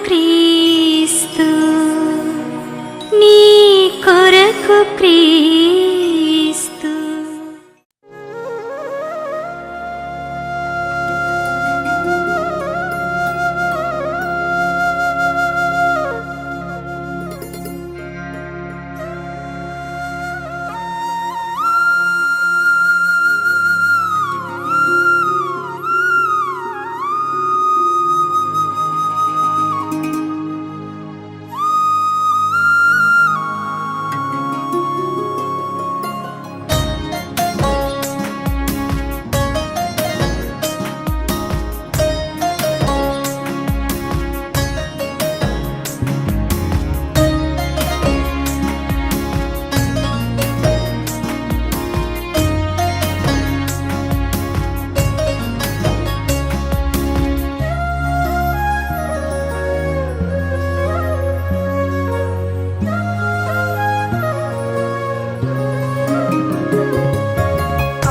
క్రీస్తు, నీ కొరకు క్రీస్తు.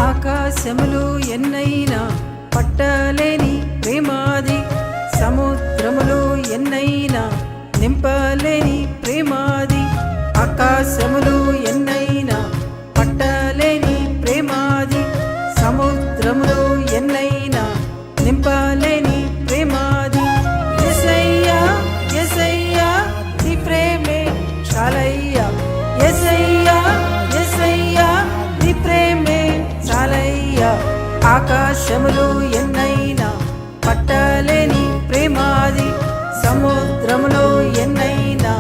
ఆకాశములు ఎన్నైనా పట్టలేని ప్రేమాది, సముద్రములు ఎన్నైనా నింపలేని ప్రేమాది. ఆకాశములు ఎన్నైనా పట్టలేని ప్రేమాది, సముద్రములు ఎన్నైనా నింపలేని ప్రేమాది. యేసయ్యా యేసయ్యా నీ ప్రేమే చాలయ్యా, యేసయ్యా యేసయ్యా నీ ప్రేమే చాలయ్యా. ఆకాశములు ఎన్నైనా పట్టలేని ప్రేమాది, సముద్రములో ఎన్నైనా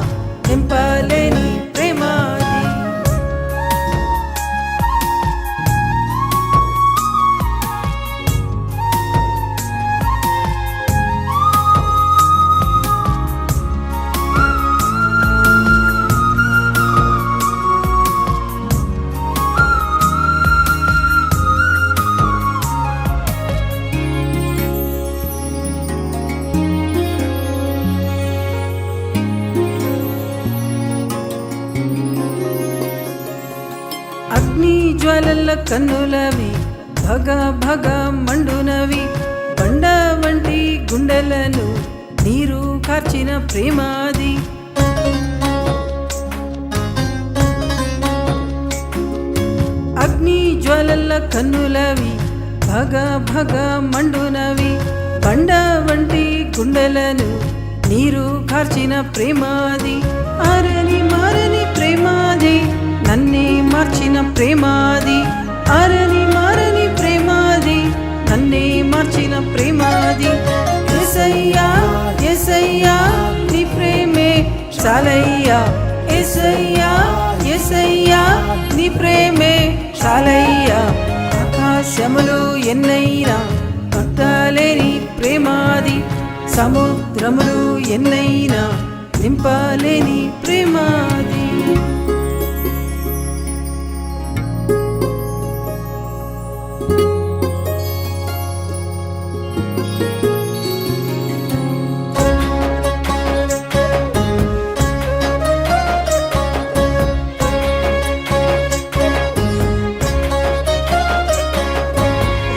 నింపలేని ప్రేమాది. అగ్ని జ్వాలల కన్నులవి భగ భగ మండునవి, బండ వంటి గుండెలను నీరు కార్చిన ప్రేమాది. అగ్ని జ్వాలల కన్నులవి భగ భగ మండునవి, బండ వంటి గుండెలను నీరు కార్చిన ప్రేమాది. ఆరని మారని ప్రేమాది, నన్నే మార్చిన ప్రేమాది. ఆరని మారని ప్రేమాది, నన్నే మార్చిన ప్రేమాది. యేసయ్యా యేసయ్యా నీ ప్రేమే చాలయ్యా, యేసయ్యా యేసయ్యా నీ ప్రేమే చాలయ్యా. ఆకాశములు ఎన్నైనా పట్టలేని ప్రేమాది, సముద్రములు ఎన్నైనా నింపలేని ప్రేమాది.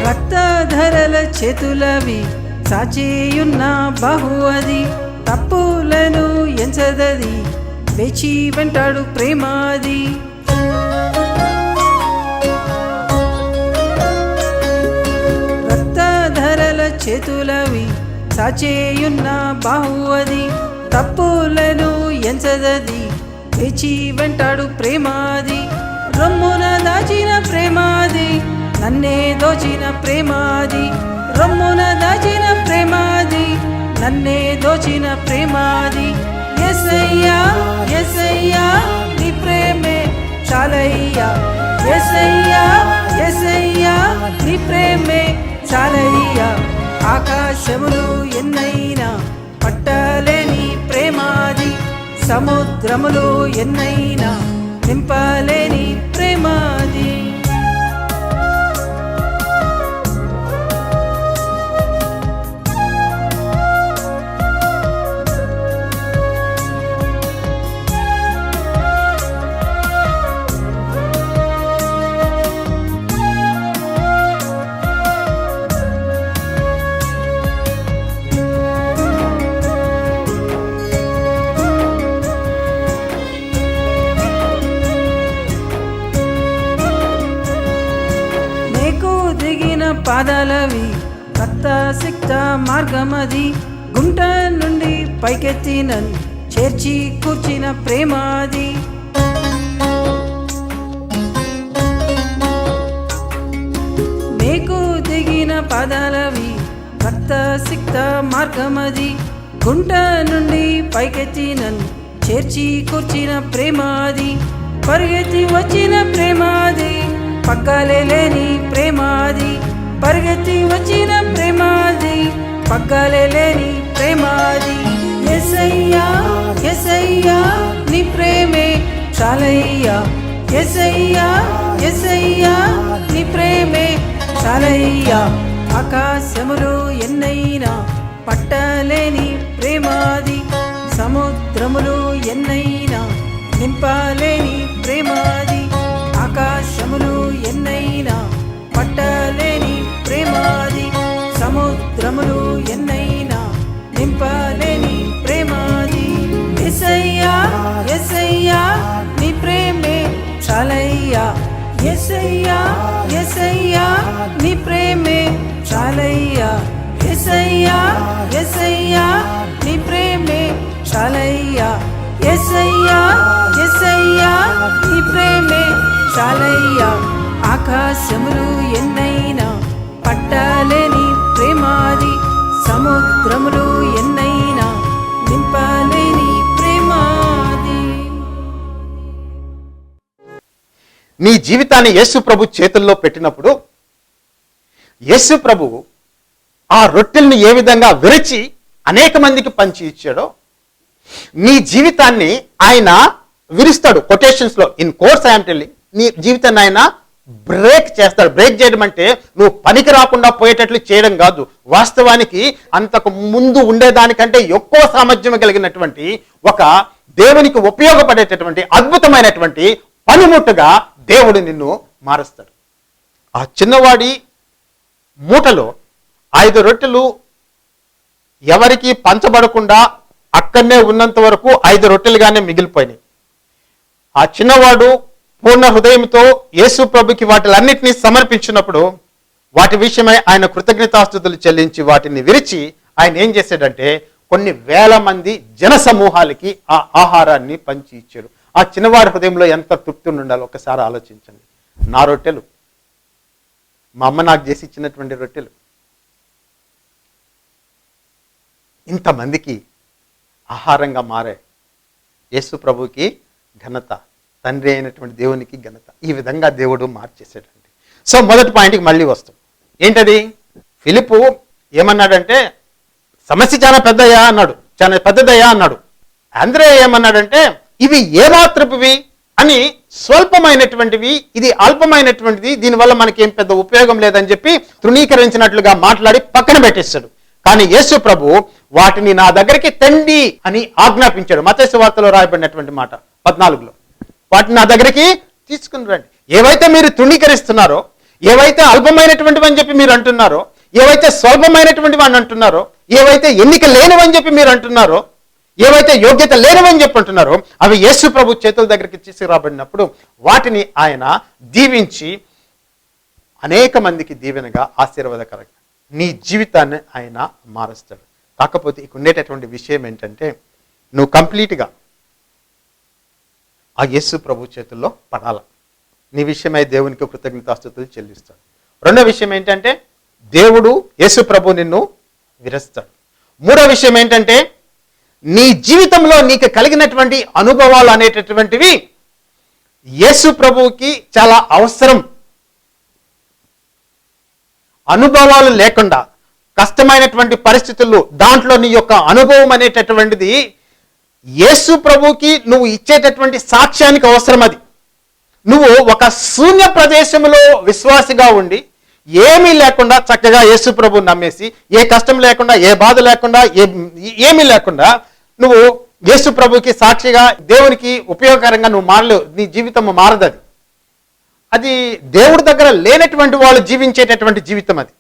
రక్తధరల చేతులవి సాచేయున్న బాహు అది, తప్పులను ఎంచదది వేచి వెంటాడు ప్రేమాది. రక్తధరల చేతులవి సాచేయున్న బాహు అది, తప్పులను ఎంచదది వేచి వెంటాడు ప్రేమాది. రొమ్మున దాచిన ప్రేమాది, నన్నే దోచిన ప్రేమాది. రొమ్మున దాచిన ప్రేమాది, నన్నే దోచిన ప్రేమాది. యేసయ్యా యేసయ్యా నీ ప్రేమే చాలయ్యా, యేసయ్యా యేసయ్యా నీ ప్రేమే చాలయ్యా. ఆకాశములు ఎన్నైనా పట్టలేని ప్రేమాది, సముద్రములు ఎన్నైనా నింపలేని ప్రేమాది. పాదాలవి రక్త సిక్త మార్గమది గుంట నుండి పైకెత్తి నన్ను చేర్చి కూర్చిన ప్రేమాది మేకు దిగిన పాదాలవి రక్త సిక్త మార్గమది గుంట నుండి పైకెత్తి నన్ను చేర్చి కూర్చిన ప్రేమాది పరిగెత్తి వచ్చిన ప్రేమాది పగ్గాలే లేని ప్రేమాది పరిగెత్తి వచ్చిన ప్రేమాది పగ్గాలే లేని ప్రేమాది యేసయ్యా యేసయ్యా నీ ప్రేమే చాలయ్యా యేసయ్యా యేసయ్యా నీ ప్రేమే చాలయ్యా ఆకాశములు ఎన్నైనా పట్టలేని ప్రేమాది సముద్రములు ఎన్నైనా నింపలేని ప్రేమాది ఆకాశములు ఎన్నైనా పట్టలేని ప్రేమాది సముద్రములు ఎన్నైనా నింపలేని ప్రేమాది యేసయ్యా యేసయ్యా నీ ప్రేమే చాలయ్యా యేసయ్యా యేసయ్యా నీ ప్రేమే చాలయ్యా యేసయ్యా యేసయ్యా నీ ప్రేమే చాలయ్యా యేసయ్యా యేసయ్యా నీ ప్రేమే చాలయ్యా ఆకాశములు ఎన్నైనా పట్టలేని ప్రేమాది సముద్రములు ఎన్నైనా నింపలేని ప్రేమాది. నీ జీవితాన్ని యేసు ప్రభు చేతుల్లో పెట్టినప్పుడు యేసు ప్రభు ఆ రొట్టెల్ని ఏ విధంగా విరిచి అనేక మందికి పంచి ఇచ్చాడో నీ జీవితాన్ని ఆయన విరుస్తాడు. కొటేషన్స్ లో ఇన్ కోర్స్ ఐఎమ్ టెల్లింగ్, నీ జీవితాన్ని ఆయన బ్రేక్ చేస్తాడు. బ్రేక్ చేయడం అంటే నువ్వు పనికి రాకుండా పోయేటట్లు చేయడం కాదు. వాస్తవానికి అంతకు ముందు ఉండేదానికంటే ఎక్కువ సామర్థ్యం కలిగినటువంటి ఒక దేవునికి ఉపయోగపడేటటువంటి అద్భుతమైనటువంటి పనిముట్టుగా దేవుడు నిన్ను మారుస్తాడు. ఆ చిన్నవాడి మూటలో 5 రొట్టెలు ఎవరికి పంచబడకుండా అక్కడనే ఉన్నంత వరకు 5 రొట్టెలుగానే మిగిలిపోయినాయి. ఆ చిన్నవాడు పూర్ణ హృదయంతో యేసు ప్రభుకి వాటిలన్నిటినీ సమర్పించినప్పుడు వాటి విషయమై ఆయన కృతజ్ఞతాస్తుతులు చెల్లించి వాటిని విరిచి ఆయన ఏం చేశాడంటే కొన్ని వేల మంది జన సమూహాలకి ఆ ఆహారాన్ని పంచి ఇచ్చాడు. ఆ చిన్నవాడి హృదయంలో ఎంత తృప్తి ఉండాలో ఒకసారి ఆలోచించండి. నా రొట్టెలు, మా అమ్మ నాకు చేసి ఇచ్చినటువంటి రొట్టెలు ఇంతమందికి ఆహారంగా మారాయి. యేసు ప్రభుకి ఘనత, తండ్రి అయినటువంటి దేవునికి ఘనత. ఈ విధంగా దేవుడు మార్చేసాడండి. సో మొదటి పాయింట్కి మళ్ళీ వస్తాం. ఏంటది? ఫిలిప్పు ఏమన్నాడంటే సమస్య చాలా పెద్దయ్యా అన్నాడు, చాలా పెద్దదయ్యా అన్నాడు. ఆంద్రేయ ఏమన్నాడంటే ఇవి ఏమాత్రపువి అని, స్వల్పమైనటువంటివి, ఇది అల్పమైనటువంటిది, దీనివల్ల మనకి ఏం పెద్ద ఉపయోగం లేదని చెప్పి తృణీకరించినట్లుగా మాట్లాడి పక్కన పెట్టేశాడు. కానీ యేసు ప్రభు వాటిని నా దగ్గరికి తండి అని ఆజ్ఞాపించాడు. మత్తయి సువార్తలో రాయబడినటువంటి మాట 14లో, వాటిని నా దగ్గరికి తీసుకుని రండి. ఏవైతే మీరు తృణీకరిస్తున్నారో, ఏవైతే అల్పమైనటువంటివి అని చెప్పి మీరు అంటున్నారో, ఏవైతే స్వల్పమైనటువంటివి అని అంటున్నారో, ఏవైతే ఎన్నిక లేనివని చెప్పి మీరు అంటున్నారో, ఏవైతే యోగ్యత లేనివని చెప్పి అంటున్నారో, అవి యేసు ప్రభు చేతుల దగ్గరికి తీసుకురాబడినప్పుడు వాటిని ఆయన దీవించి అనేక మందికి దీవెనగా ఆశీర్వాదకరంగా నీ జీవితాన్ని ఆయన మారుస్తాడు. కాకపోతే ఇక ఉండేటటువంటి విషయం ఏంటంటే నువ్వు కంప్లీట్గా ఆ యేసు ప్రభు చేతుల్లో పడాల. నీ విషయమై దేవునికి కృతజ్ఞతాస్తుతులు చెల్లిస్తాడు. రెండో విషయం ఏంటంటే దేవుడు యేసు ప్రభు నిన్ను విరస్తాడు. మూడో విషయం ఏంటంటే నీ జీవితంలో నీకు కలిగినటువంటి అనుభవాలు అనేటటువంటివి యేసు ప్రభువుకి చాలా అవసరం. అనుభవాలు లేకుండా, కష్టమైనటువంటి పరిస్థితుల్లో దాంట్లో నీ యొక్క అనుభవం అనేటటువంటిది యేసు ప్రభువుకి నువ్వు ఇచ్చేటటువంటి సాక్ష్యానికి అవసరం. అది నువ్వు ఒక శూన్య ప్రదేశంలో విశ్వాసిగా ఉండి ఏమీ లేకుండా చక్కగా యేసు ప్రభువుని నమ్మేసి, ఏ కష్టం లేకుండా, ఏ బాధ లేకుండా, ఏమీ లేకుండా నువ్వు యేసు ప్రభువుకి సాక్షిగా దేవునికి ఉపయోగకరంగా నువ్వు మారలేవు. నీ జీవితం మారదు. అది దేవుడి దగ్గర లేనటువంటి వాళ్ళు జీవించేటటువంటి జీవితం. అది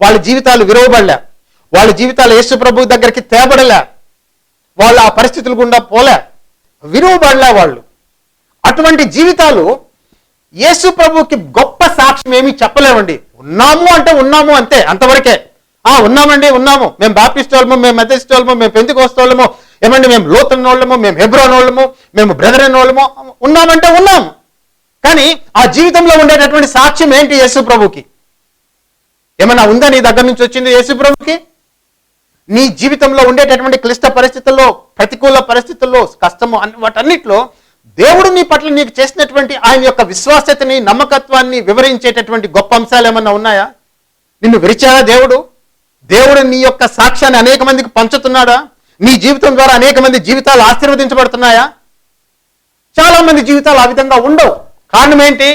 వాళ్ళ జీవితాలు విరవబడలే, వాళ్ళ జీవితాలు యేసు ప్రభు దగ్గరికి తేబడలే, వాళ్ళు ఆ పరిస్థితుల గుండా పోలే, విరవబడలే వాళ్ళు. అటువంటి జీవితాలు యేసు ప్రభుకి గొప్ప సాక్ష్యం ఏమీ చెప్పలేవండి. ఉన్నాము అంటే ఉన్నాము అంతే, అంతవరకే. ఉన్నామండి, ఉన్నాము, మేము బాప్టిస్ట్ వాళ్ళము, మేము మెథడిస్ట్ వాళ్ళము, మేము పెంతెకోస్తు వాళ్ళము, ఏమండి మేము లోతన్ వాళ్ళము, మేము హెబ్రోన్ వాళ్ళము, మేము బ్రదరన్ వాళ్ళము, ఉన్నామంటే ఉన్నాము. కానీ ఆ జీవితంలో ఉండేటటువంటి సాక్ష్యం ఏంటి యేసు ప్రభుకి? ఏమన్నా ఉందా నీ దగ్గర నుంచి వచ్చింది యేసు ప్రభుకి? నీ జీవితంలో ఉండేటటువంటి క్లిష్ట పరిస్థితుల్లో, ప్రతికూల పరిస్థితుల్లో, కష్టము వాటన్నిటిలో దేవుడు నీ పట్ల నీకు చేసినటువంటి ఆయన యొక్క విశ్వాసతని, నమ్మకత్వాన్ని వివరించేటటువంటి గొప్ప అంశాలు ఏమన్నా ఉన్నాయా? నిన్ను విరిచాడా దేవుడు? దేవుడు నీ యొక్క సాక్ష్యాన్ని అనేక మందికి పంచుతున్నాడా? నీ జీవితం ద్వారా అనేక మంది జీవితాలు ఆశీర్వదించబడుతున్నాయా? చాలా మంది జీవితాలు ఆ విధంగా ఉండవు. కారణం ఏంటి?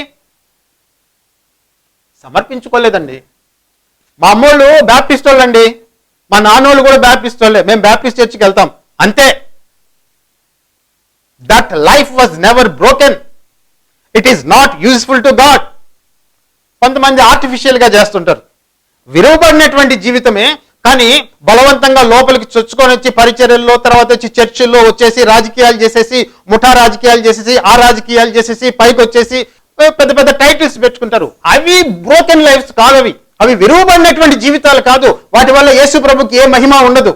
సమర్పించుకోలేదండి. మా అమ్మోళ్ళు బ్యాప్టిస్ట్ వాళ్ళండి, మా నాన్నోళ్ళు కూడా బ్యాప్టిస్ట్ వాళ్ళే, మేము బ్యాప్టిస్ట్ చర్చికి వెళ్తాం అంతే. That life was never broken. It is not useful to God. కొంతమంది ఆర్టిఫిషియల్గా చేస్తుంటారు. విలువబడినటువంటి జీవితమే, కానీ బలవంతంగా లోపలికి చొచ్చుకొని వచ్చి పరిచర్యల్లో, తర్వాత వచ్చి చర్చిల్లో వచ్చేసి రాజకీయాలు చేసేసి, ముఠా రాజకీయాలు చేసేసి, ఆ రాజకీయాలు చేసేసి పైకి వచ్చేసి పెద్ద పెద్ద టైటిల్స్ పెట్టుకుంటారు. అవి బ్రోకెన్ లైఫ్స్ కాదు, అవి విలువబడినటువంటి జీవితాలు కాదు. వాటి వల్ల యేసు ప్రభుకి ఏ మహిమ ఉండదు.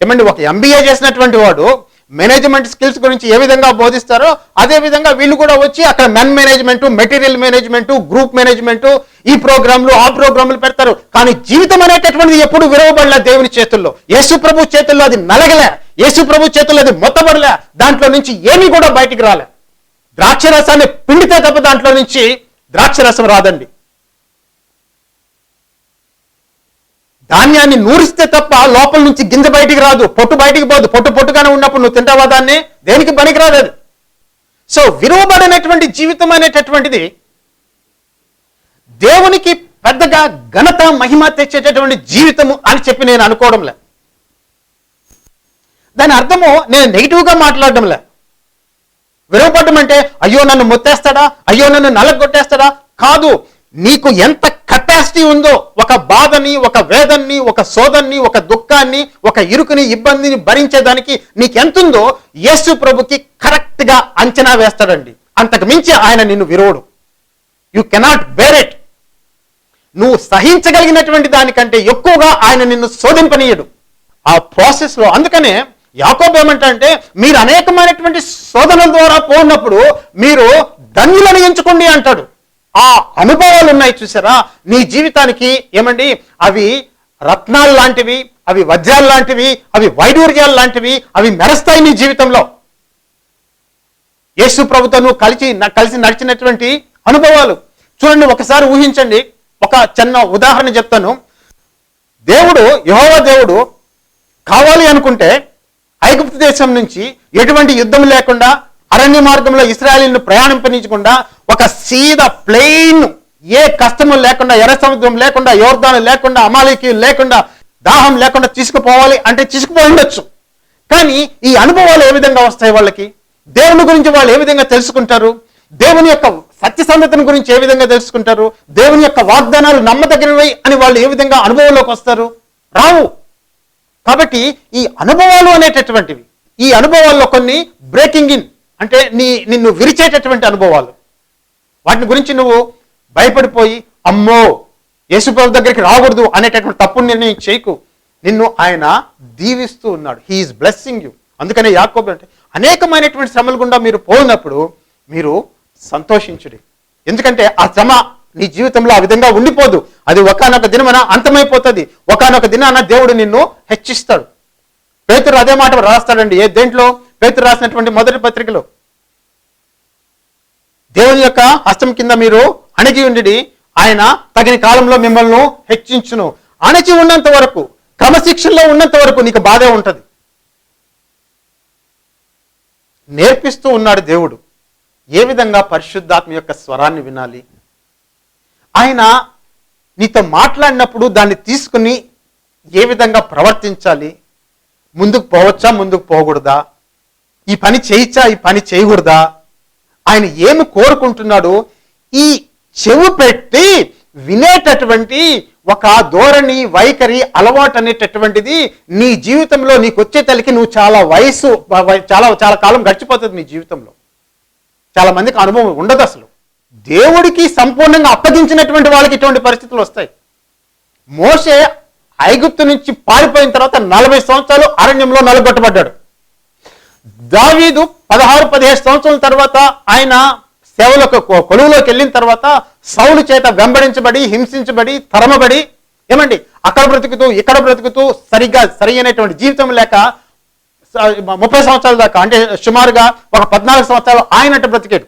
ఏమండి, ఒక ఎంబీఏ చేసినటువంటి వాడు మేనేజ్మెంట్ స్కిల్స్ గురించి ఏ విధంగా బోధిస్తారో అదే విధంగా వీళ్ళు కూడా వచ్చి అక్కడ men management, material management, group management, ఈ ప్రోగ్రాంలు ఆ ప్రోగ్రాంలు పెడతారు. కానీ జీవితం అనేటటువంటిది ఎప్పుడు విలువబడలే దేవుని చేతుల్లో. యేసు ప్రభు చేతుల్లో అది నలగలే, యేసు ప్రభు చేతుల్లో అది మొత్తబడలే, దాంట్లో నుంచి ఏమీ కూడా బయటికి రాలే. ద్రాక్షరసాన్ని పిండితే తప్ప దాంట్లో నుంచి ద్రాక్షరసం రాదండి. ధాన్యాన్ని నూరిస్తే తప్ప లోపల నుంచి గింజ బయటికి రాదు, పొట్టు బయటికి పోదు. పొట్టుగానే ఉన్నప్పుడు నువ్వు తింటావా దాన్ని? దేనికి పనికి రాదు అది. సో విలువబడినటువంటి జీవితం అనేటటువంటిది దేవునికి పెద్దగా ఘనత, మహిమ తెచ్చేటటువంటి జీవితము అని చెప్పి నేను అనుకోవడంలే. దాని అర్థము నేను నెగిటివ్గా మాట్లాడడంలే. విలువపడడం అంటే అయ్యో నన్ను మొత్తేస్తాడా, అయ్యో నన్ను నలగొట్టేస్తాడా కాదు. నీకు ఎంత కెపాసిటీ ఉందో ఒక బాధని, ఒక వేదన్ని, ఒక శోధన్ని, ఒక దుఃఖాన్ని, ఒక ఇరుకుని, ఇబ్బందిని భరించేదానికి నీకెంతుందో యేసు ప్రభుకి కరెక్ట్ గా అంచనా వేస్తాడండి. అంతకు మించి ఆయన నిన్ను విరోడు. You cannot bear it. నువ్వు సహించగలిగినటువంటి దానికంటే ఎక్కువగా ఆయన నిన్ను శోధింపనీయడు ఆ ప్రాసెస్ లో. అందుకనే యాకోబు ఏమంటే, మీరు అనేకమైనటువంటి శోధనల ద్వారా పోయినప్పుడు మీరు ధన్యులను ఎంచుకోండి అంటాడు. ఆ అనుభవాలు ఉన్నాయి చూసారా నీ జీవితానికి, ఏమండి అవి రత్నాలు లాంటివి, అవి వజ్రాలు లాంటివి, అవి వైడూర్యాలు లాంటివి, అవి మెరుస్తాయి నీ జీవితంలో. యేసు ప్రభుతో నువ్వు కలిసి నడిచినటువంటి అనుభవాలు చూడండి. ఒకసారి ఊహించండి, ఒక చిన్న ఉదాహరణ చెప్తాను. దేవుడు, యెహోవా దేవుడు కావాలి అనుకుంటే ఐగుప్తు దేశం నుంచి ఎటువంటి యుద్ధం లేకుండా, అరణ్య మార్గంలో ఇశ్రాయేలీయులను ప్రయాణింపనించకుండా, ఒక సీదా ప్లెయిన్, ఏ కష్టము లేకుండా, ఎర్ర సముద్రం లేకుండా, యోర్దాను లేకుండా, అమాలేకీయులు లేకుండా, దాహం లేకుండా తీసుకుపోవాలి అంటే తీసుకుపోయి ఉండొచ్చు. కానీ ఈ అనుభవాలు ఏ విధంగా వస్తాయి వాళ్ళకి? దేవుని గురించి వాళ్ళు ఏ విధంగా తెలుసుకుంటారు? దేవుని యొక్క సత్యసంధతను గురించి ఏ విధంగా తెలుసుకుంటారు? దేవుని యొక్క వాగ్దానాలు నమ్మదగినవి అని వాళ్ళు ఏ విధంగా అనుభవంలోకి వస్తారు? రావు. కాబట్టి ఈ అనుభవాలు అనేటటువంటివి, ఈ అనుభవాల్లో కొన్ని బ్రేకింగ్ ఇన్ అంటే నిన్ను విరిచేటటువంటి అనుభవాలు. వాటిని గురించి నువ్వు భయపడిపోయి అమ్మో యేసుప్రభు దగ్గరికి రాకూడదు అనేటటువంటి తప్పుడు నిర్ణయం చేయకు. నిన్ను ఆయన దీవిస్తూ ఉన్నాడు. He's blessing you. అందుకనే యాకోబు అంటే అనేకమైనటువంటి శ్రమల గుండా మీరు పోయినప్పుడు మీరు సంతోషించుడి. ఎందుకంటే ఆ శ్రమ నీ జీవితంలో ఆ విధంగా ఉండిపోదు. అది ఒకానొక దినమన అంతమైపోతుంది. ఒకానొక దినాన దేవుడు నిన్ను హెచ్చిస్తాడు. పేతురు అదే మాట రాస్తాడండి. దేంట్లో? పేతురు రాసినటువంటి మొదటి పత్రికలో, దేవుని యొక్క హస్తం కింద మీరు అణిగి ఉండి ఆయన తగిన కాలంలో మిమ్మల్ని హెచ్చించును. అణచి ఉన్నంత వరకు, క్రమశిక్షణలో ఉన్నంత వరకు నీకు బాధే ఉంటుంది. నేర్పిస్తూ ఉన్నాడు దేవుడు ఏ విధంగా పరిశుద్ధాత్మ యొక్క స్వరాన్ని వినాలి. ఆయన నీతో మాట్లాడినప్పుడు దాన్ని తీసుకుని ఏ విధంగా ప్రవర్తించాలి, ముందుకు పోవచ్చా ముందుకు పోకూడదా, ఈ పని చేయొచ్చా ఈ పని చేయకూడదా, ఆయన ఏమి కోరుకుంటున్నాడు, ఈ చెవు పెట్టి వినేటటువంటి ఒక ధోరణి, వైఖరి, అలవాటు అనేటటువంటిది నీ జీవితంలో నీకు వచ్చే తల్లికి నువ్వు చాలా చాలా కాలం గడిచిపోతుంది నీ జీవితంలో. చాలా మందికి అనుభవం ఉండదు అసలు. దేవుడికి సంపూర్ణంగా అప్పగించినటువంటి వాళ్ళకి ఇటువంటి పరిస్థితులు వస్తాయి. మోషే ఐగుప్తు నుంచి పారిపోయిన తర్వాత 40 సంవత్సరాలు అరణ్యంలో నలుగొట్టబడ్డాడు. దావీదు 16-17 సంవత్సరాల తర్వాత ఆయన సేవలకు కొలువులోకి వెళ్ళిన తర్వాత సౌలు చేత వెంబడించబడి, హింసించబడి, తరమబడి, ఏమండి అక్కడ బ్రతుకుతూ ఇక్కడ బ్రతుకుతూ సరైనటువంటి జీవితం లేక 30 సంవత్సరాల దాకా, అంటే సుమారుగా ఒక 14 సంవత్సరాలు ఆయనట్టు బ్రతికాడు.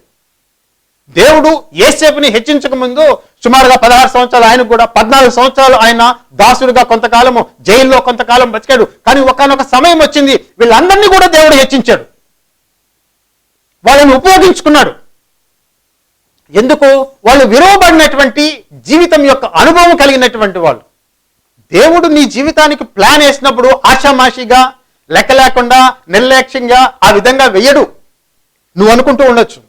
దేవుడు యేసేపుని హెచ్చించక ముందు సుమారుగా 16 సంవత్సరాలు ఆయనకు కూడా, 14 సంవత్సరాలు ఆయన దాసుడుగా కొంతకాలము, జైల్లో కొంతకాలం బతికాడు. కానీ ఒకనొక సమయం వచ్చింది, వీళ్ళందరినీ కూడా దేవుడు హెచ్చించాడు, వాళ్ళని ఉపయోగించుకున్నాడు. ఎందుకు? వాళ్ళు విలువబడినటువంటి జీవితం యొక్క అనుభవం కలిగినటువంటి వాళ్ళు. దేవుడు నీ జీవితానికి ప్లాన్ వేసినప్పుడు ఆషామాషిగా, లెక్క లేకుండా, నిర్లక్ష్యంగా ఆ విధంగా వెయ్యడు. నువ్వు అనుకుంటూ ఉండొచ్చు,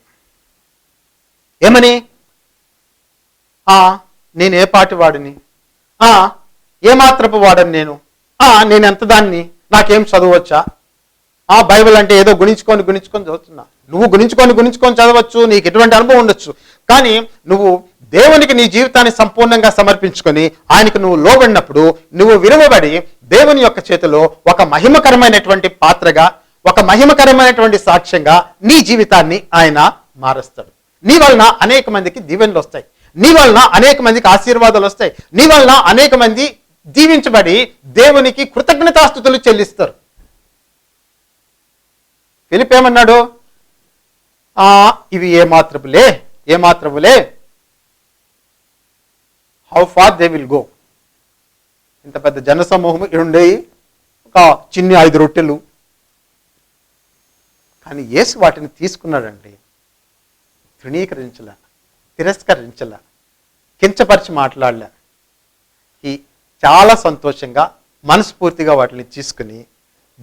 ఏమని? నేను ఏ పాటి వాడిని, ఏ మాత్రపు వాడని నేను ఎంత దాన్ని, నాకేం చదవచ్చా? బైబిల్ అంటే ఏదో గుణించుకొని చదువుతున్నా. నువ్వు గుణించుకొని చదవచ్చు, నీకు ఎటువంటి అనుభవం ఉండొచ్చు. కానీ నువ్వు దేవునికి నీ జీవితాన్ని సంపూర్ణంగా సమర్పించుకొని ఆయనకు నువ్వు లోబడినప్పుడు, నువ్వు విలువబడి దేవుని యొక్క చేతిలో ఒక మహిమకరమైనటువంటి పాత్రగా, ఒక మహిమకరమైనటువంటి సాక్ష్యంగా నీ జీవితాన్ని ఆయన మారుస్తాడు. నీ వలన అనేక మందికి దీవెనలు వస్తాయి, నీ వలన అనేక మందికి ఆశీర్వాదాలు వస్తాయి, నీ వలన అనేక మంది దీవించబడి దేవునికి కృతజ్ఞతాస్తుతులు చెల్లిస్తారు. ఫిలిప్ ఏమన్నాడు? ఇవి ఏమాత్రములే, how far they will go. ఇంత పెద్ద జనసమూహం ఉండేవి, ఒక చిన్ని 5 రొట్టెలు. కానీ యేసు వాటిని తీసుకున్నాడండి. తృణీకరించలే, తిరస్కరించలే, కించపరిచి మాట్లాడలే. చాలా సంతోషంగా మనస్ఫూర్తిగా వాటిని తీసుకుని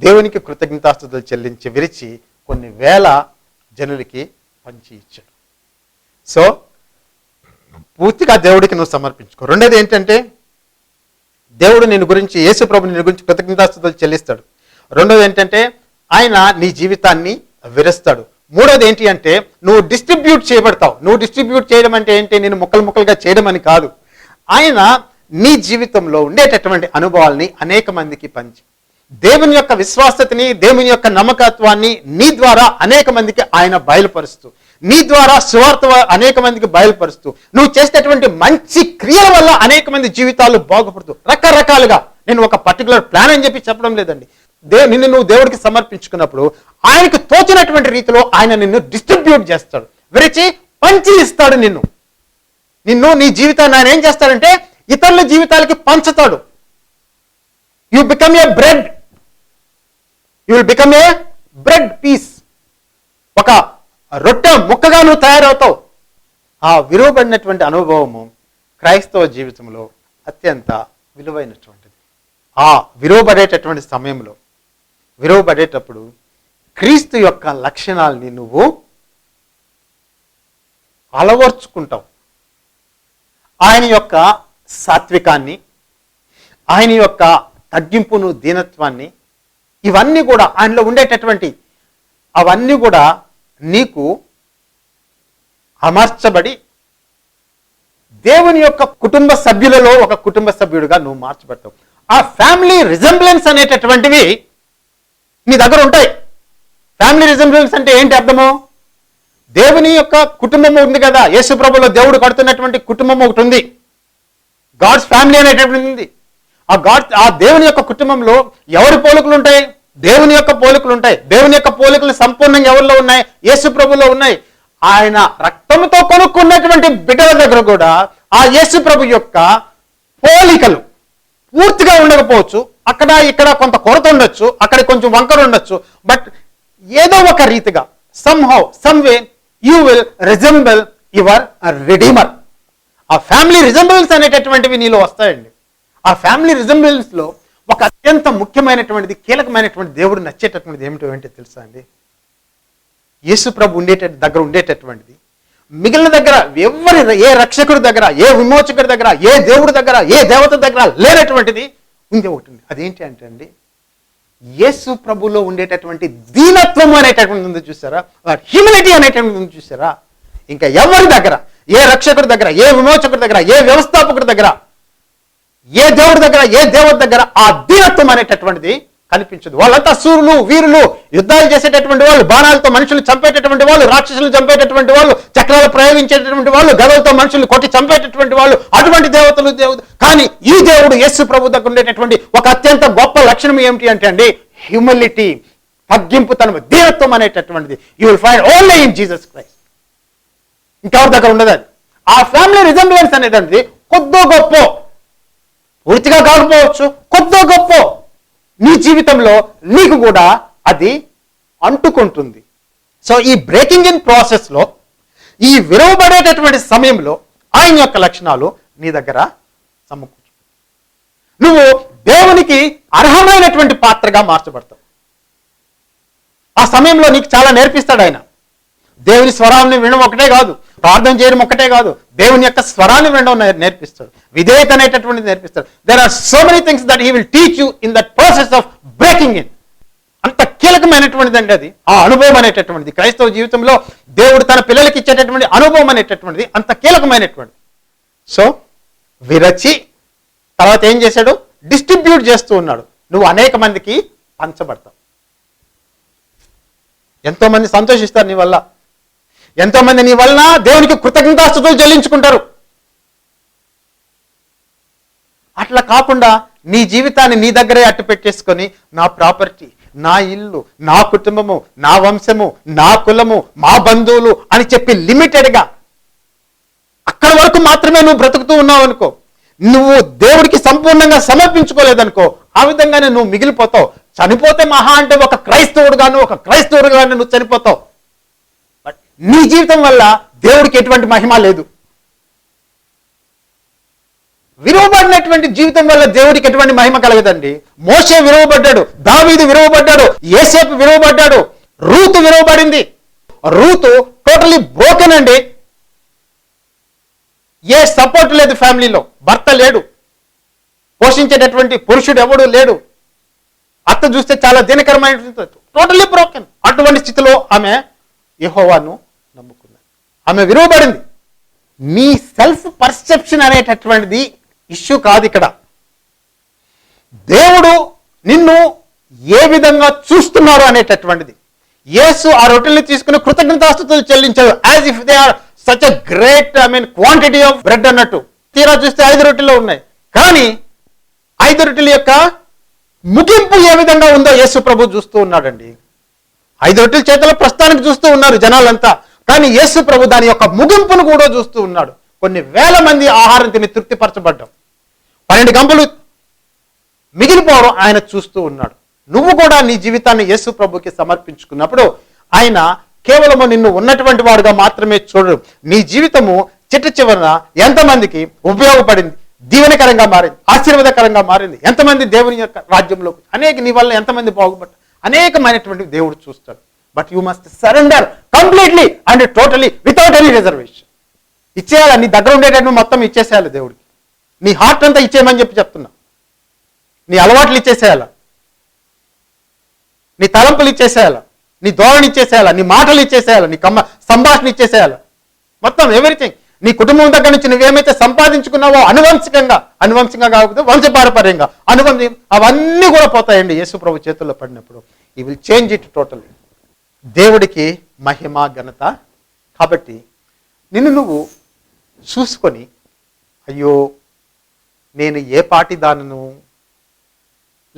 దేవునికి కృతజ్ఞతాస్తుతులు చెల్లించి విరిచి కొన్ని వేల జనులకి పంచి ఇచ్చాడు. సో పూర్తిగా దేవుడికి నువ్వు సమర్పించుకో. రెండోది ఏంటంటే, దేవుడు నిన్ను గురించి, యేసు ప్రభు నిన్ను గురించి కృతజ్ఞతాస్తుతులు చెల్లిస్తాడు. రెండోది ఏంటంటే, ఆయన నీ జీవితాన్ని విరుస్తాడు. మూడోది ఏంటి అంటే, నువ్వు డిస్ట్రిబ్యూట్ చేయబడతావు. నువ్వు డిస్ట్రిబ్యూట్ చేయడం అంటే ఏంటి? నేను ముక్కలుగా చేయడం అని కాదు. ఆయన నీ జీవితంలో ఉండేటటువంటి అనుభవాల్ని అనేక మందికి పంచి, దేవుని యొక్క విశ్వాసతని, దేవుని యొక్క నమ్మకత్వాన్ని నీ ద్వారా అనేక మందికి ఆయన బయలుపరుస్తూ, నీ ద్వారా సువార్త అనేక మందికి బయలుపరుస్తూ, నువ్వు చేసేటటువంటి మంచి క్రియల వల్ల అనేక మంది జీవితాలు బాగుపడుతూ, రకరకాలుగా, నేను ఒక పర్టికులర్ ప్లాన్ అని చెప్పి చెప్పడం లేదండి. నిన్ను నువ్వు దేవుడికి సమర్పించుకున్నప్పుడు ఆయనకు తోచినటువంటి రీతిలో ఆయన నిన్ను డిస్ట్రిబ్యూట్ చేస్తాడు, విరిచి పంచి ఇస్తాడు. నిన్ను నీ జీవితాన్ని ఆయన ఏం చేస్తాడంటే ఇతరుల జీవితాలకి పంచుతాడు. You become a bread, you will become a bread piece. ఒక రొట్టె ముక్కగా నువ్వు తయారవుతావు. ఆ విలువబడినటువంటి అనుభవము క్రైస్తవ జీవితంలో అత్యంత విలువైనటువంటిది. ఆ విలువబడేటటువంటి సమయంలో, విలువబడేటప్పుడు క్రీస్తు యొక్క లక్షణాలని నువ్వు అలవర్చుకుంటావు. ఆయన యొక్క సాత్వికాన్ని, ఆయన యొక్క తగ్గింపును, దీనత్వాన్ని, ఇవన్నీ కూడా ఆయనలో ఉండేటటువంటి అవన్నీ కూడా నీకు అమర్చబడి దేవుని యొక్క కుటుంబ సభ్యులలో ఒక కుటుంబ సభ్యుడిగా నువ్వు మార్చబడతావు. ఆ ఫ్యామిలీ రిజెంబ్లెన్స్ అనేటటువంటివి నీ దగ్గర ఉంటాయి. ఫ్యామిలీ రిజెంబ్లెన్స్ అంటే ఏంటి అర్థము? దేవుని యొక్క కుటుంబం ఉంది కదా, యేసు ప్రభులో దేవుడు కడుతున్నటువంటి కుటుంబం ఒకటి ఉంది, గాడ్స్ ఫ్యామిలీ అనేటటువంటి ఉంది. ఆ దేవుని యొక్క కుటుంబంలో ఎవరి పోలికలు ఉంటాయి? దేవుని యొక్క పోలికలు ఉంటాయి. దేవుని యొక్క పోలికలు సంపూర్ణంగా ఎవరిలో ఉన్నాయి? యేసు ప్రభులో ఉన్నాయి. ఆయన రక్తంతో కొనుక్కున్నటువంటి బిడ్డల దగ్గర కూడా ఆ యేసు ప్రభు యొక్క పోలికలు పూర్తిగా ఉండకపోవచ్చు, అక్కడ ఇక్కడ కొంత కొరత ఉండొచ్చు, అక్కడ కొంచెం వంకర ఉండొచ్చు, బట్ ఏదో ఒక రీతిగా somehow, some way you will resemble your redeemer. ఆ ఫ్యామిలీ రిజెంబులెన్స్ అనేటటువంటివి నీలో వస్తాయండి. ఆ ఫ్యామిలీ రిజెంబులెన్స్ లో ఒక అత్యంత ముఖ్యమైనటువంటిది, కీలకమైనటువంటి దేవుడు నచ్చేటటువంటిది ఏంటో తెలుసా అండి? యేసు ప్రభు దగ్గర ఉండేటటువంటిది మిగిలిన దగ్గర ఏ రక్షకుడి దగ్గర, ఏ విమోచకుడి దగ్గర, ఏ దేవుడి దగ్గర, ఏ దేవత దగ్గర లేనటువంటిది ఉంది ఒకటి. అదేంటి అంటే అండి, యేసు ప్రభులో ఉండేటటువంటి దీనత్వం అనేటటువంటి ఉంది చూసారా, హ్యూమిలిటీ అనేటటువంటి ఉంది చూసారా, ఇంకా ఎవరి దగ్గర, ఏ రక్షకుడి దగ్గర, ఏ విమోచకుడి దగ్గర, ఏ వ్యవస్థాపకుడి దగ్గర, ఏ దేవుడి దగ్గర, ఏ దేవత దగ్గర ఆ దీనత్వం అనేటటువంటిది కనిపించదు. వాళ్ళంతా సూర్యులు, వీరులు, యుద్ధాలు చేసేటటువంటి వాళ్ళు, బాణాలతో మనుషులు చంపేటటువంటి వాళ్ళు, రాక్షసులు చంపేటటువంటి వాళ్ళు, చక్రాలు ప్రయోగించేటటువంటి వాళ్ళు, గదలతో మనుషులు కొట్టి చంపేటటువంటి వాళ్ళు, అటువంటి దేవతలు దేవుడు. కానీ ఈ దేవుడు యేసు ప్రభు దగ్గర ఉండేటటువంటి ఒక అత్యంత గొప్ప లక్షణం ఏమిటి అంటే అండి, హ్యూమిలిటీ, తగ్గింపుతనం, దీనత్వం అనేటటువంటిది you will find only in Jesus Christ. ఇంకెవరి దగ్గర ఉండదు అది. ఆ ఫ్యామిలీ రిజెంబ్లెన్స్ అనేటువంటిది కొద్దో గొప్ప, పూర్తిగా కాకపోవచ్చు, కొద్దో గొప్ప నీ జీవితంలో నీకు కూడా అది అంటుకుంటుంది. సో ఈ బ్రేకింగ్ ఇన్ ప్రాసెస్లో, ఈ విరవబడేటటువంటి సమయంలో ఆయన యొక్క లక్షణాలు నీ దగ్గర సమకూర్చు. నువ్వు దేవునికి అర్హమైనటువంటి పాత్రగా మార్చబడతావు. ఆ సమయంలో నీకు చాలా నేర్పిస్తాడు ఆయన. దేవుని స్వరాన్ని వినడం ఒకటే కాదు, ప్రార్థన చేయడం ఒక్కటే కాదు, దేవుని యొక్క స్వరాన్ని వినడం నేర్పిస్తాడు, విధేయత అనేటటువంటిది నేర్పిస్తాడు. There are so many things that he will teach you in that process of breaking in. అంత కీలకమైనటువంటిది అండి అది, ఆ అనుభవం అనేటటువంటిది. క్రైస్తవ జీవితంలో దేవుడు తన పిల్లలకి ఇచ్చేటటువంటి అనుభవం అనేటటువంటిది అంత కీలకమైనటువంటిది. సో విరచి తర్వాత ఏం చేశాడు, డిస్ట్రిబ్యూట్ చేస్తూ ఉన్నాడు. నువ్వు అనేక మందికి పంచబడతావు. ఎంతో మంది సంతోషిస్తారు నీ వల్ల, ఎంతో మంది నీ వలన దేవునికి కృతజ్ఞతాస్తుతులు చెల్లించుకుంటారు. అట్లా కాకుండా నీ జీవితాన్ని నీ దగ్గరే అట్టు పెట్టేసుకొని, నా ప్రాపర్టీ, నా ఇల్లు, నా కుటుంబము, నా వంశము, నా కులము, మా బంధువులు అని చెప్పి లిమిటెడ్గా అక్కడి వరకు మాత్రమే నువ్వు బ్రతుకుతూ ఉన్నావు అనుకో, నువ్వు దేవుడికి సంపూర్ణంగా సమర్పించుకోలేదనుకో, ఆ విధంగానే నువ్వు మిగిలిపోతావు. చనిపోతే మహా అంటే ఒక క్రైస్తవుడుగాను నువ్వు చనిపోతావు. బట్ నీ జీవితం వల్ల దేవుడికి ఎటువంటి మహిమ లేదు. విలువబడినటువంటి జీవితం వల్ల దేవుడికి ఎటువంటి మహిమ కలగదండి. మోషే విలువబడ్డాడు, దావీదు విలువబడ్డాడు, యేసేపు విలువబడ్డాడు, రూతు విలువబడింది. రూతు టోటలీ బ్రోకెన్ అండి. ఏ సపోర్ట్ లేదు ఫ్యామిలీలో, భర్త లేడు, పోషించేటటువంటి పురుషుడు ఎవడు లేడు, అత్త చూస్తే చాలా దీనకరమైన, టోటలీ బ్రోకెన్. అటువంటి స్థితిలో ఆమె యెహోవాను నమ్ముకున్నది, ఆమె విలువబడింది. నీ సెల్ఫ్ పర్సెప్షన్ అనేటటువంటిది ఇష్యూ కాదు ఇక్కడ. దేవుడు నిన్ను ఏ విధంగా చూస్తున్నాడు అనేటటువంటిది. యేసు ఆ రొట్టెల్ని తీసుకుని కృతజ్ఞతాస్తుతులు చెల్లించాడు, as if they are such a great quantity of bread అన్నట్టు. తీరా చూస్తే 5 రొట్టెలు ఉన్నాయి, కానీ 5 రొట్టెల యొక్క ముగింపు ఏ విధంగా ఉందో యేసు ప్రభు చూస్తూ ఉన్నాడండి. 5 రొట్టెల చేతిలో ప్రస్తుతానికి చూస్తూ ఉన్నారు జనాలంతా, కానీ యేసు ప్రభు దాని యొక్క ముగింపును కూడా చూస్తూ ఉన్నాడు. కొన్ని వేల మంది ఆహారం తిని తృప్తిపరచబడ్డాం, 12 గంపలు మిగిలిపోవడం ఆయన చూస్తూ ఉన్నాడు. నువ్వు కూడా నీ జీవితాన్ని యేసు ప్రభుకి సమర్పించుకున్నప్పుడు ఆయన కేవలము నిన్ను ఉన్నటువంటి వాడుగా మాత్రమే చూడడు. నీ జీవితము చిట్ట చివరన ఎంతమందికి ఉపయోగపడింది, దీవెనకరంగా మారింది, ఆశీర్వాదకరంగా మారింది, ఎంతమంది దేవుని యొక్క రాజ్యంలో నీ వల్ల ఎంతమంది బాగుపడ్డారు, అనేకమైనటువంటి దేవుడు చూస్తాడు. But you must surrender completely and totally without any reservation. ఇచ్చేయాలి, నీ దగ్గర ఉండేటట్టు మొత్తం ఇచ్చేసేయాలి దేవుడికి. నీ హార్ట్ అంతా ఇచ్చేయమని చెప్తున్నా. నీ అలవాట్లు ఇచ్చేసేయాల, నీ తలంపులు ఇచ్చేసేయాల, నీ ధోరణి ఇచ్చేసేయాల, నీ మాటలు ఇచ్చేసేయాల, నీ సంభాషణ ఇచ్చేసేయాల, మొత్తం ఎవ్రీథింగ్. నీ కుటుంబం దగ్గర నుంచి నువ్వేమైతే సంపాదించుకున్నావో అనువంశికంగా కాకపోతే వంశపారపర్యంగా అవన్నీ కూడా పోతాయండి యేసు ప్రభు చేతుల్లో పడినప్పుడు. ఈ విల్ చేంజ్ ఇట్ టోటల్లీ. దేవుడికి మహిమ ఘనత. కాబట్టి నిన్ను నువ్వు చూసుకొని, అయ్యో నేను ఏ పాటి దానను,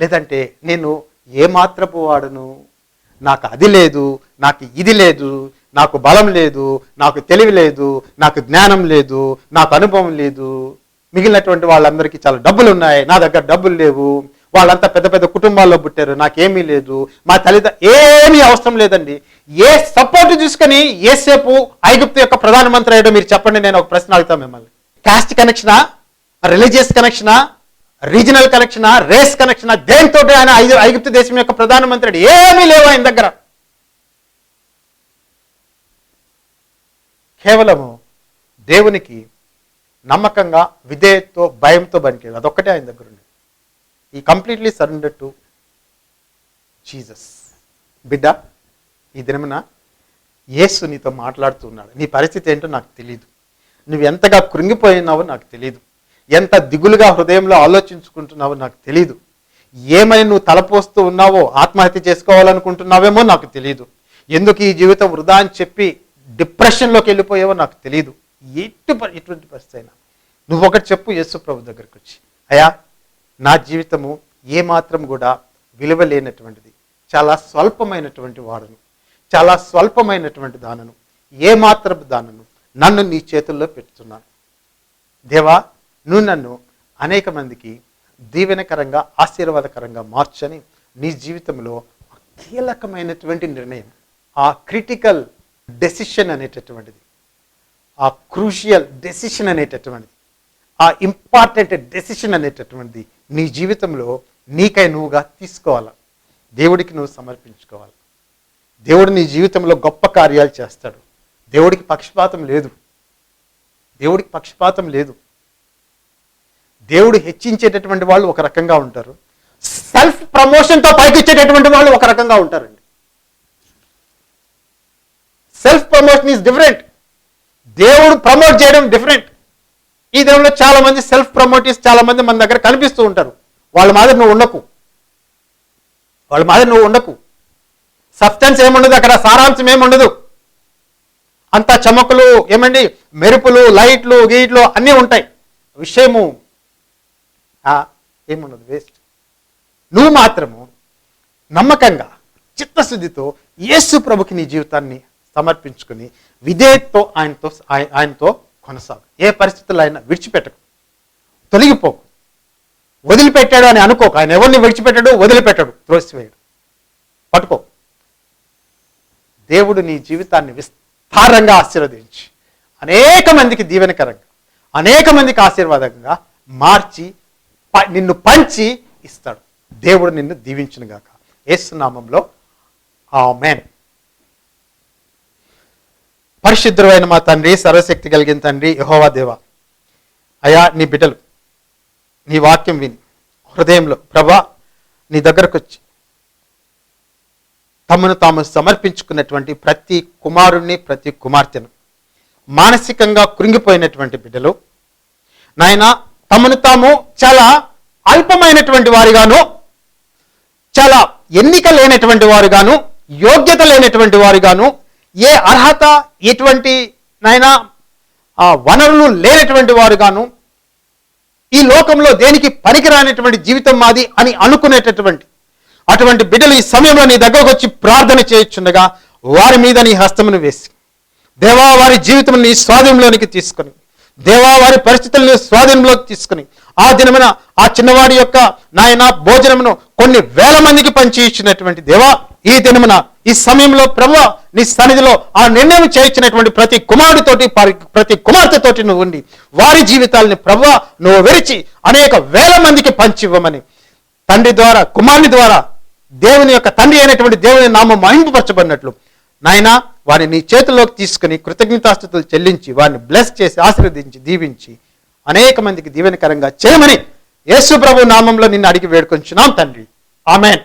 లేదంటే నేను ఏ మాత్రపు వాడును, నాకు అది లేదు, నాకు ఇది లేదు, నాకు బలం లేదు, నాకు తెలివి లేదు, నాకు జ్ఞానం లేదు, నాకు అనుభవం లేదు, మిగిలినటువంటి వాళ్ళందరికీ చాలా డబ్బులు ఉన్నాయి, నా దగ్గర డబ్బులు లేవు, వాళ్ళంతా పెద్ద పెద్ద కుటుంబాల్లో పుట్టారు, నాకేమీ లేదు, మా ఏమీ అవసరం లేదండి. ఏ సపోర్ట్ చూసుకొని యేసేపు ఐగుప్తు యొక్క ప్రధానమంత్రి అయ్యాడో మీరు చెప్పండి. నేను ఒక ప్రశ్న అడుగుతాను మిమ్మల్ని. కాస్ట్ కనెక్షనా, రిలీజియస్ కనెక్షనా, రీజనల్ కనెక్షనా, రేస్ కనెక్షనా, దేనితో ఆయన ఐగుప్తు దేశం యొక్క ప్రధానమంత్రి? ఏమీ లేవు ఆయన దగ్గర. కేవలము దేవునికి నమ్మకంగా, విధేయతతో, భయంతో బనికేది, అదొక్కటే ఆయన దగ్గర ఉంది. ఈ కంప్లీట్లీ సరెండర్ టు జీసస్. బిడ్డ, ఈ దినమున యేసు నీతో మాట్లాడుతూ ఉన్నాడు. నీ పరిస్థితి ఏంటో నాకు తెలియదు, నువ్వు ఎంతగా కృంగిపోయినావో నాకు తెలియదు, ఎంత దిగులుగా హృదయంలో ఆలోచించుకుంటున్నావో నాకు తెలియదు, ఏమని నువ్వు తలపోస్తూ ఉన్నావో, ఆత్మహత్య చేసుకోవాలనుకుంటున్నావేమో నాకు తెలియదు, ఎందుకు ఈ జీవితం వృధా అని చెప్పి డిప్రెషన్లోకి వెళ్ళిపోయావో నాకు తెలియదు. ఎటువంటి పరిస్థితి అయినా నువ్వు ఒకటి చెప్పు యేసు ప్రభు దగ్గరికి వచ్చి, అయ్యా నా జీవితము ఏమాత్రం కూడా విలువ లేనటువంటిది, చాలా స్వల్పమైనటువంటి వాడను, చాలా స్వల్పమైనటువంటి దానను, ఏమాత్రం దానను నన్ను నీ చేతుల్లో పెడుతున్నాను. దేవా నువ్వు నన్ను అనేక మందికి దీవెనకరంగా ఆశీర్వాదకరంగా మార్చని నీ జీవితంలో కీలకమైనటువంటి నిర్ణయం, ఆ క్రిటికల్ డెసిషన్ అనేటటువంటిది, ఆ క్రూషియల్ డెసిషన్ అనేటటువంటిది, ఆ ఇంపార్టెంట్ డెసిషన్ అనేటటువంటిది నీ జీవితంలో నీకై నువ్వుగా తీసుకోవాలి, దేవుడికి నువ్వు సమర్పించుకోవాలి. దేవుడు నీ జీవితంలో గొప్ప కార్యాలు చేస్తాడు. దేవుడికి పక్షపాతం లేదు, దేవుడికి పక్షపాతం లేదు. దేవుడు హెచ్చించేటటువంటి వాళ్ళు ఒక రకంగా ఉంటారు, సెల్ఫ్ ప్రమోషన్తో పైకిచ్చేటటువంటి వాళ్ళు ఒక రకంగా ఉంటారండి. సెల్ఫ్ ప్రమోషన్ ఈజ్ డిఫరెంట్, దేవుడు ప్రమోట్ చేయడం డిఫరెంట్. ఈ దేవుల్లో చాలా మంది సెల్ఫ్ ప్రమోటర్స్ చాలా మంది మన దగ్గర కనిపిస్తూ ఉంటారు. వాళ్ళ మాదిరి నువ్వు ఉండకు, వాళ్ళ మాదిరి నువ్వు ఉండకు. సబ్స్టెన్స్ ఏముండదు అక్కడ, సారాంశం ఏముండదు, అంతా చమకులు ఏమండి, మెరుపులు, లైట్లు, గీట్లు అన్నీ ఉంటాయి, విషయము ఏముండదు, వేస్ట్. నువ్వు మాత్రము నమ్మకంగా చిత్తశుద్ధితో యేసు ప్రభుకి నీ జీవితాన్ని సమర్పించుకుని విధేయతతో ఆయనతో కొనసాగు. ఏ పరిస్థితుల్లో అయినా విడిచిపెట్టకు, తొలగిపోకు, వదిలిపెట్టాడు అని అనుకోకు. ఆయన ఎవరిని విడిచిపెట్టాడు, వదిలిపెట్టాడు, త్రోసివేయడు, పట్టుకో. దేవుడు నీ జీవితాన్ని విస్తారంగా ఆశీర్వదించి అనేక మందికి దీవెనకరంగా, అనేక మందికి ఆశీర్వాదంగా మార్చి నిన్ను పంచి ఇస్తాడు. దేవుడు నిన్ను దీవించునుగాక. యేసు నామములో ఆమేన్. పరిశుద్ధుడైన మా తండ్రి, సర్వశక్తి కలిగిన తండ్రి యెహోవా దేవా, అయా నీ బిడ్డలు నీ వాక్యం విని హృదయంలో ప్రభా నీ దగ్గరకు వచ్చి తమను తాము సమర్పించుకున్నటువంటి ప్రతి కుమారుణ్ణి, ప్రతి కుమార్తెను, మానసికంగా కృంగిపోయినటువంటి బిడ్డలు నాయన తమను తాము చాలా అల్పమైనటువంటి వారిగాను, చాలా ఎన్నిక లేనటువంటి వారుగాను, యోగ్యత లేనటువంటి వారుగాను, ఏ అర్హత ఎటువంటి నాయన వనరులు లేనటువంటి వారుగాను, ఈ లోకంలో దేనికి పనికిరానటువంటి జీవితం మాది అని అనుకునేటటువంటి అటువంటి బిడ్డలు ఈ సమయంలో నీ దగ్గరకు వచ్చి ప్రార్థన చేయొచ్చుండగా వారి మీద నీ హస్తమును వేసి దేవా వారి జీవితం నీ స్వాధీనంలోనికి తీసుకొని, దేవా వారి పరిస్థితులను స్వాధీనంలోకి తీసుకుని ఆ దినమున ఆ చిన్నవాడి యొక్క నాయన భోజనమును కొన్ని వేల మందికి పంచి ఇచ్చినటువంటి దేవా, ఈ దినమున ఈ సమయంలో ప్రభువా నీ సన్నిధిలో ఆ నిర్ణయం చేయించినటువంటి ప్రతి కుమారుడితోటి ప్రతి కుమార్తెతోటి నువ్వు ఉండి వారి జీవితాలని ప్రభువా నువ్వు విరిచి అనేక వేల మందికి పంచి ఇవ్వమని తండ్రి ద్వారా, కుమారుని ద్వారా దేవుని యొక్క తండ్రి అయినటువంటి దేవుని నామం మహింపరచబడినట్లు నాయన వారిని నీ చేతుల్లోకి తీసుకుని కృతజ్ఞతాస్తుతులు చెల్లించి వారిని బ్లెస్ చేసి ఆశీర్వదించి దీవించి అనేక మందికి దీవెనకరంగా చేయమని యేసు ప్రభు నామంలో నిన్ను అడిగి వేడుకొంచున్నాం తండ్రి. ఆమేన్.